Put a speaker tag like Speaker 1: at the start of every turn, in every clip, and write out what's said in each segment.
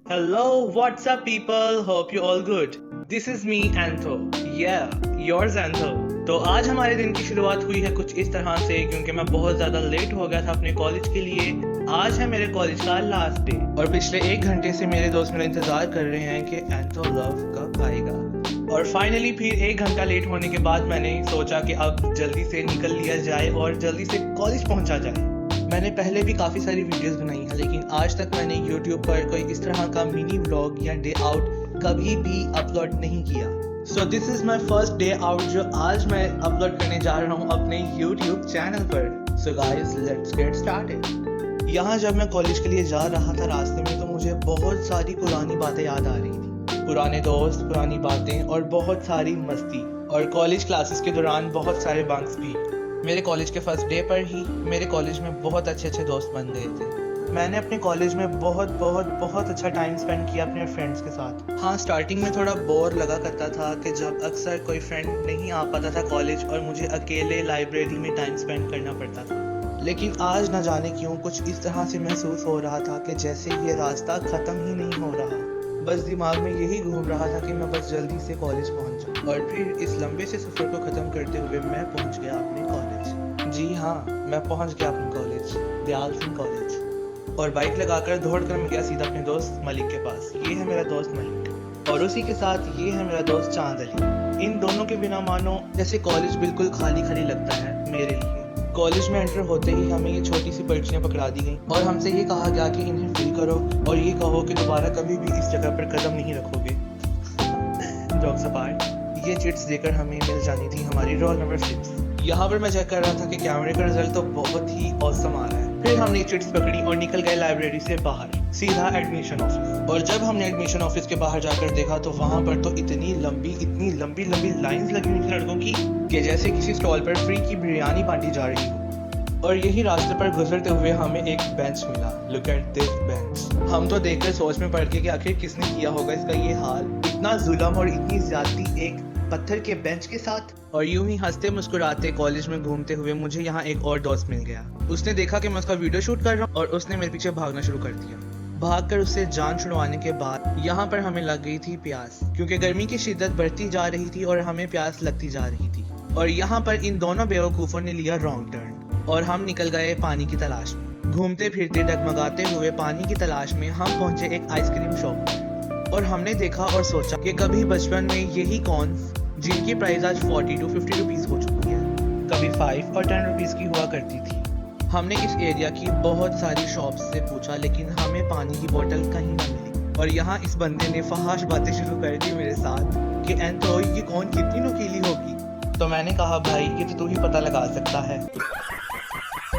Speaker 1: Hello, what's up, people? Hope you all good. This is me, Antho. Yeah, yours Antho. तो आज हमारे दिन की शुरुआत हुई है कुछ इस तरह से क्योंकि मैं बहुत ज़्यादा लेट हो गया था अपने कॉलेज के लिए। आज है मेरे कॉलेज का लास्ट डे और पिछले 1 घंटे से मेरे दोस्त मेरा इंतज़ार कर रहे हैं कि एंथो लव कब आएगा। और फाइनली फिर 1 घंटा लेट होने के बाद मैंने सोचा कि अब जल्दी से निकल लिया जाए और जल्दी से कॉलेज पहुंचा जाए। मैंने पहले भी काफ़ी सारी वीडियोस बनाई हैं लेकिन आज तक मैंने YouTube पर कोई इस तरह का मिनी व्लॉग या डे आउट कभी भी अपलोड नहीं किया। So this is my first day out जो आज मैं अपलोड करने जा रहा हूँ अपने YouTube चैनल पर। So guys let's get started. यहाँ जब मैं कॉलेज के लिए जा रहा था रास्ते में तो मुझे बहुत सारी पुरानी बातें याद आ रही थी। पुराने दोस्त, पुरानी बातें और बहुत सारी मस्ती और कॉलेज क्लासेस के दौरान बहुत सारे बंक्स भी। मेरे कॉलेज के फर्स्ट डे पर ही मेरे कॉलेज में बहुत अच्छे दोस्त बन गए थे। मैंने अपने कॉलेज में बहुत अच्छा टाइम स्पेंड किया अपने फ्रेंड्स के साथ। हाँ, स्टार्टिंग में थोड़ा बोर लगा करता था कि जब अक्सर कोई फ्रेंड नहीं आ पाता था कॉलेज और मुझे अकेले लाइब्रेरी में टाइम स्पेंड करना पड़ता था। लेकिन आज न जाने क्यों कुछ इस तरह से महसूस हो रहा था कि जैसे ये रास्ता ख़त्म ही नहीं हो रहा। बस दिमाग में यही घूम रहा था कि मैं बस जल्दी से कॉलेज पहुंच जाऊं। और फिर इस लंबे से सफ़र को ख़त्म करते हुए मैं पहुंच गया अपने कॉलेज। जी हाँ, मैं पहुंच गया अपने कॉलेज, दयाल सिंह कॉलेज। और बाइक लगाकर दौड़कर मैं गया सीधा अपने दोस्त मलिक के पास। ये है मेरा दोस्त मलिक और उसी के साथ ये है मेरा दोस्त चांद अली। इन दोनों के बिना मानो जैसे कॉलेज बिल्कुल खाली लगता है मेरे लिए। कॉलेज में एंटर होते ही हमें ये छोटी सी पर्चियाँ पकड़ा दी गई और हमसे ये कहा गया कि इन्हें फिल करो और ये कहो कि दोबारा कभी भी इस जगह पर कदम नहीं रखोगे। जॉक्स अपार्ट, ये चिट्स देकर हमें मिल जानी थी हमारी रोल नंबर 6। यहाँ पर मैं चेक कर रहा था कि कैमरे का रिजल्ट तो बहुत ही औसम आ रहा है। फिर हमने चिट्स पकड़ी और निकल गए लाइब्रेरी से बाहर सीधा एडमिशन ऑफिस। और जब हमने एडमिशन ऑफिस के बाहर जाकर देखा तो वहाँ पर तो इतनी लंबी लाइंस लगी हुई थी लड़कों की कि जैसे किसी स्टॉल पर फ्री की बिरयानी बांटी जा रही हो। और यही रास्ते पर गुजरते हुए हमें एक बेंच मिला। Look at this bench. हम तो देखकर सोच में पड़ गए कि आखिर किसने किया होगा इसका ये हाल। इतना जुल्म और इतनी ज्यादती एक पत्थर के बेंच के साथ। और यूं ही हंसते मुस्कुराते कॉलेज में घूमते हुए मुझे यहाँ एक और दोस्त मिल गया। उसने देखा कि मैं उसका वीडियो शूट कर रहा हूँ और उसने मेरे पीछे भागना शुरू कर दिया। भागकर उससे जान छुड़वाने के बाद यहाँ पर हमें लग गई थी प्यास क्योंकि गर्मी की शिद्दत बढ़ती जा रही थी और हमें प्यास लगती जा रही थी। और यहाँ पर इन दोनों बेवकूफ़ों ने लिया रॉन्ग टर्न और हम निकल गए पानी की तलाश में। घूमते फिरते डगमगाते हुए पानी की तलाश में हम पहुंचे एक आइसक्रीम शॉप पर और हमने देखा और सोचा कि कभी बचपन में यही कॉर्न्स जिनकी प्राइस आज 40 to 50 रुपीज़ हो चुकी है कभी 5 और 10 रुपीज़ की हुआ करती थी। हमने इस एरिया की बहुत सारी शॉप्स से पूछा लेकिन हमें पानी की बोतल कहीं ना मिली। और यहाँ इस बंदे ने फहाश बातें शुरू कर दी मेरे साथ कि एंथो ये कौन कितनी नुकीली होगी। तो मैंने कहा भाई ये तो तू ही पता लगा सकता है।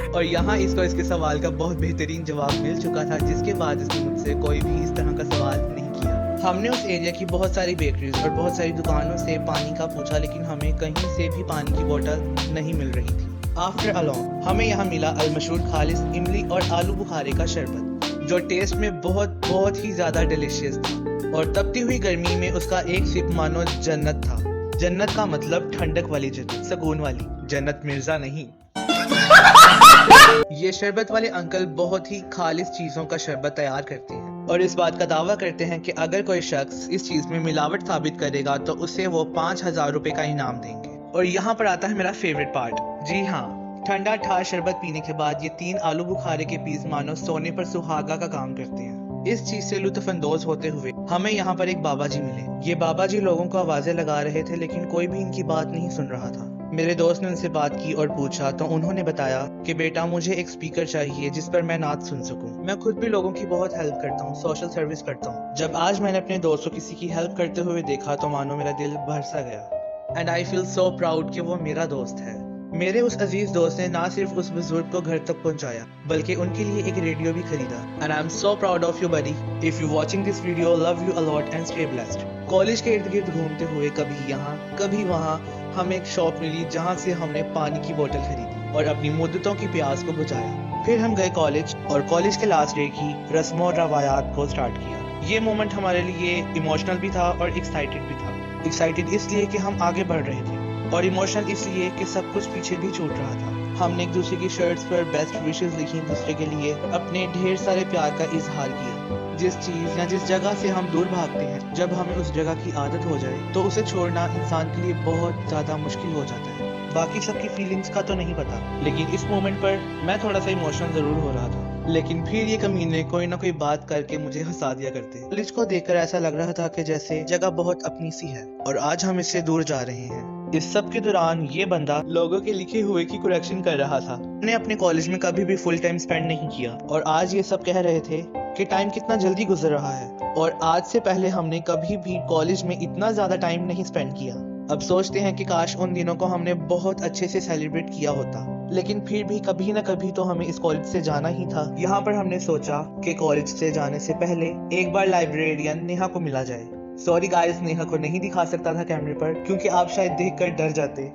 Speaker 1: और यहाँ इसको इसके सवाल का बहुत बेहतरीन जवाब मिल चुका था जिसके बाद इसने मुझसे कोई भी इस तरह का सवाल नहीं किया। हमने उस एरिया की बहुत सारी बेकरीज और बहुत सारी दुकानों से पानी का पूछा लेकिन हमें कहीं से भी पानी की बोतल नहीं मिल रही थी। आफ्टर अलोंग हमें यहाँ मिला अलमशहूर खालिस इमली और आलू बुखारे का शरबत जो टेस्ट में बहुत ही ज्यादा डिलीशियस था। और तपती हुई गर्मी में उसका एक सिप मानो जन्नत था। जन्नत का मतलब ठंडक वाली जन्नत, सुकून वाली जन्नत, मिर्जा नहीं। ये शरबत वाले अंकल बहुत ही खालिस चीजों का शरबत तैयार करते हैं और इस बात का दावा करते हैं कि अगर कोई शख्स इस चीज में मिलावट साबित करेगा तो उसे वो 5000 रुपए का इनाम देंगे। और यहाँ पर आता है मेरा फेवरेट पार्ट। जी हाँ, ठंडा ठा शरबत पीने के बाद ये 3 आलू बुखारे के पीस मानो सोने पर सुहागा का काम करते हैं। इस चीज से लुत्फअंदोज होते हुए हमें यहाँ पर एक बाबा जी मिले। ये बाबा जी लोगों को आवाजें लगा रहे थे लेकिन कोई भी इनकी बात नहीं सुन रहा था। मेरे दोस्त ने उनसे बात की और पूछा तो उन्होंने बताया कि बेटा मुझे एक स्पीकर चाहिए जिस पर मैं नात सुन सकूं। मैं खुद भी लोगों की बहुत हेल्प करता हूँ, सोशल सर्विस करता हूँ। जब आज मैंने अपने दोस्त को किसी की हेल्प करते हुए देखा तो मानो मेरा दिल भर सा गया। And I feel so proud कि वो मेरा दोस्त है। मेरे उस अजीज दोस्त ने ना सिर्फ उस बुजुर्ग को घर तक पहुंचाया बल्कि उनके लिए एक रेडियो भी खरीदा। And I am so proud of you buddy. If you watching this video, love you a lot and stay blessed. College के इर्द गिर्द घूमते हुए कभी यहाँ कभी वहाँ हमें एक शॉप मिली जहाँ से हमने पानी की बोतल खरीदी और अपनी मुद्दतों की प्यास को बुझाया। फिर हम गए कॉलेज और कॉलेज के लास्ट डे की रस्मों और रवायात को स्टार्ट किया। ये मोमेंट हमारे लिए इमोशनल भी था और एक्साइटेड भी था। एक्साइटेड इसलिए कि हम आगे बढ़ रहे थे और इमोशनल इसलिए कि सब कुछ पीछे भी छूट रहा था। हमने एक दूसरे की शर्ट्स पर बेस्ट विशेस लिखी, दूसरे के लिए अपने ढेर सारे प्यार का इजहार किया। जिस चीज या जिस जगह से हम दूर भागते हैं, जब हमें उस जगह की आदत हो जाए तो उसे छोड़ना इंसान के लिए बहुत ज्यादा मुश्किल हो जाता है। बाकी सबकी फीलिंग्स का तो नहीं पता, लेकिन इस मोमेंट पर मैं थोड़ा सा इमोशनल जरूर हो रहा था। लेकिन फिर ये कमीने कोई ना कोई बात करके मुझे हंसा दिया करते। कॉलेज को देखकर ऐसा लग रहा था कि जैसे जगह बहुत अपनी सी है और आज हम इससे दूर जा रहे हैं। इस सब के दौरान ये बंदा लोगों के लिखे हुए की करेक्शन कर रहा था। मैंने अपने कॉलेज में कभी भी फुल टाइम स्पेंड नहीं किया और आज ये सब कह रहे थे कि टाइम कितना जल्दी गुजर रहा है और आज से पहले हमने कभी भी कॉलेज में इतना ज्यादा टाइम नहीं स्पेंड किया। अब सोचते हैं कि काश उन दिनों को हमने बहुत अच्छे से सेलिब्रेट किया होता, लेकिन फिर भी कभी न कभी तो हमें इस कॉलेज से जाना ही था। यहाँ पर हमने सोचा कि कॉलेज से जाने से पहले एक बार लाइब्रेरियन नेहा को मिला जाए। सॉरी गाइस, नेहा को नहीं दिखा सकता था कैमरे पर क्योंकि आप शायद देखकर डर जाते।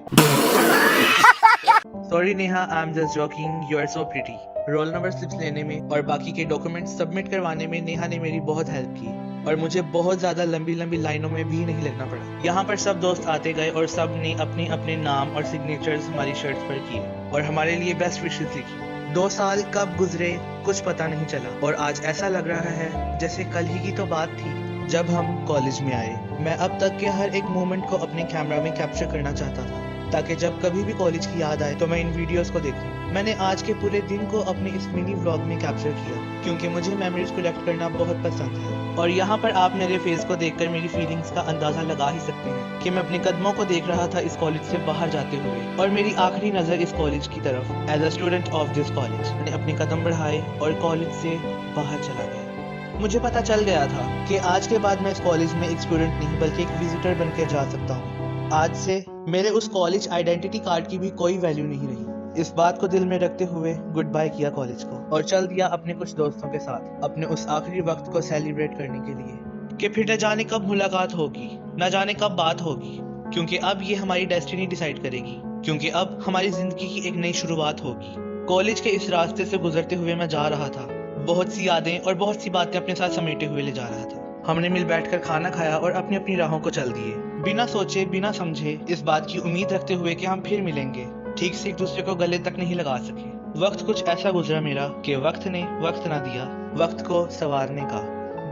Speaker 1: Sorry Neha, I am just joking, you are so pretty. Roll number slips लेने में और बाकी के डॉक्यूमेंट्स सबमिट करवाने में नेहा ने मेरी बहुत हेल्प की और मुझे बहुत ज्यादा लंबी लंबी लाइनों में भी नहीं लगना पड़ा। यहाँ पर सब दोस्त आते गए और सब ने अपने अपने नाम और सिग्नेचर्स हमारी शर्ट्स पर किए और हमारे लिए बेस्ट विशेस लिखी। 2 साल कब गुजरे कुछ पता नहीं चला और आज ऐसा लग रहा है जैसे कल ही की तो बात थी जब हम कॉलेज में आए। मैं अब तक के हर एक मोमेंट को अपने कैमरा में कैप्चर करना चाहता था ताकि जब कभी भी कॉलेज की याद आए तो मैं इन वीडियोस को देखूं। मैंने आज के पूरे दिन को अपने इस मिनी व्लॉग में कैप्चर किया क्योंकि मुझे मेमोरीज कलेक्ट करना बहुत पसंद है। और यहाँ पर आप मेरे फेस को देखकर मेरी फीलिंग्स का अंदाजा लगा ही सकते हैं कि मैं अपने कदमों को देख रहा था इस कॉलेज से बाहर जाते हुए और मेरी आखिरी नजर इस कॉलेज की तरफ। As a student of this college मैंने अपने कदम बढ़ाए और कॉलेज से बाहर चला गया। मुझे पता चल गया था कि आज के बाद मैं इस कॉलेज में एक स्टूडेंट नहीं बल्कि एक विजिटर बन के जा सकता हूँ। आज से मेरे उस कॉलेज आइडेंटिटी कार्ड की भी कोई वैल्यू नहीं रही। इस बात को दिल में रखते हुए गुड बाय किया कॉलेज को और चल दिया अपने कुछ दोस्तों के साथ अपने उस आखिरी वक्त को सेलिब्रेट करने के लिए कि फिर न जाने कब मुलाकात होगी, न जाने कब बात होगी, क्योंकि अब ये हमारी डेस्टिनी डिसाइड करेगी, क्योंकि अब हमारी जिंदगी की एक नई शुरुआत होगी। कॉलेज के इस रास्ते से गुजरते हुए मैं जा रहा था, बहुत सी यादें और बहुत सी बातें अपने साथ समेटे हुए ले जा रहा था। हमने मिल बैठकर खाना खाया और अपनी अपनी राहों को चल दिए, बिना सोचे बिना समझे, इस बात की उम्मीद रखते हुए कि हम फिर मिलेंगे। ठीक से एक दूसरे को गले तक नहीं लगा सके। वक्त कुछ ऐसा गुजरा मेरा कि वक्त ने वक्त ना दिया वक्त को संवारने का।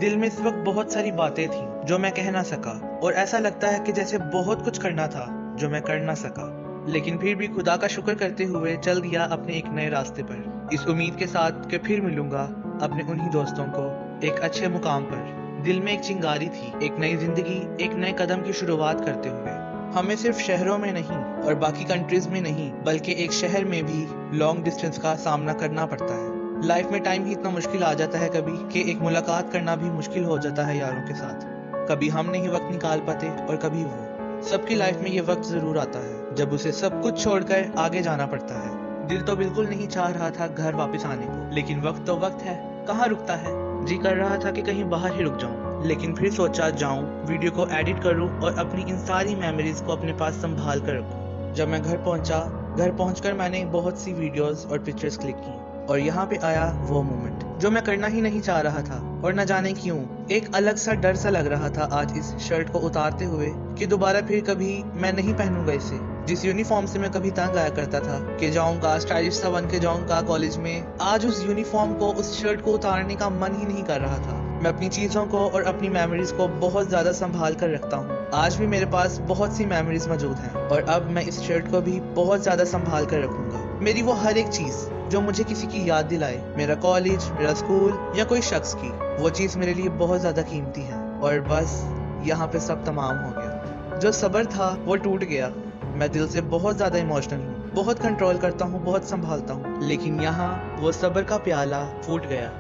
Speaker 1: दिल में इस वक्त बहुत सारी बातें थी जो मैं कह ना सका और ऐसा लगता है कि जैसे बहुत कुछ करना था जो मैं कर ना सका, लेकिन फिर भी खुदा का शुक्र करते हुए चल दिया अपने एक नए रास्ते पर, इस उम्मीद के साथ कि फिर मिलूंगा अपने उन्हीं दोस्तों को एक अच्छे मुकाम पर। दिल में एक चिंगारी थी, एक नई जिंदगी, एक नए कदम की शुरुआत करते हुए। हमें सिर्फ शहरों में नहीं और बाकी कंट्रीज में नहीं बल्कि एक शहर में भी लॉन्ग डिस्टेंस का सामना करना पड़ता है। लाइफ में टाइम ही इतना मुश्किल आ जाता है कभी कि एक मुलाकात करना भी मुश्किल हो जाता है यारों के साथ। कभी हम नहीं वक्त निकाल पाते और कभी वो। सबकी लाइफ में ये वक्त जरूर आता है जब उसे सब कुछ छोड़कर आगे जाना पड़ता है। दिल तो बिल्कुल नहीं चाह रहा था घर वापस आने को, लेकिन वक्त तो वक्त है, कहाँ रुकता है। जी कर रहा था कि कहीं बाहर ही रुक जाऊं, लेकिन फिर सोचा जाऊं, वीडियो को एडिट करूं और अपनी इन सारी मेमोरीज को अपने पास संभाल कर रखूं। जब मैं घर पहुंचा, घर पहुंचकर मैंने बहुत सी वीडियोस और पिक्चर्स क्लिक की और यहाँ पे आया वो मोमेंट जो मैं करना ही नहीं चाह रहा था और न जाने क्यों एक अलग सा डर सा लग रहा था आज इस शर्ट को उतारते हुए कि दोबारा फिर कभी मैं नहीं पहनूंगा इसे। जिस यूनिफॉर्म से मैं कभी तंग आया करता था कि जाऊंगा स्टाइलिश सा बन के जाऊंगा कॉलेज में, आज उस यूनिफॉर्म को, उस शर्ट को उतारने का मन ही नहीं कर रहा था। मैं अपनी चीजों को और अपनी मेमोरीज को बहुत ज्यादा संभाल कर रखता हूँ। आज भी मेरे पास बहुत सी मेमोरीज मौजूद हैं और अब मैं इस शर्ट को भी बहुत ज्यादा संभाल कर रखूंगा। मेरी वो हर एक चीज जो मुझे किसी की याद दिलाए, मेरा कॉलेज, मेरा स्कूल या कोई शख्स की, वो चीज मेरे लिए बहुत ज्यादा कीमती है। और बस यहाँ पे सब तमाम हो गया। जो सब्र था वो टूट गया। मैं दिल से बहुत ज्यादा इमोशनल हूँ, बहुत कंट्रोल करता हूँ, बहुत संभालता हूँ, लेकिन यहाँ वो सब्र का प्याला फूट गया।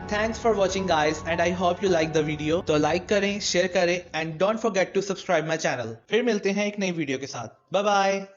Speaker 1: Thanks for watching guys and I hope you like the video। तो लाइक करें, शेयर करें and don't forget to subscribe my channel। फिर मिलते हैं एक नई वीडियो के साथ। Bye bye।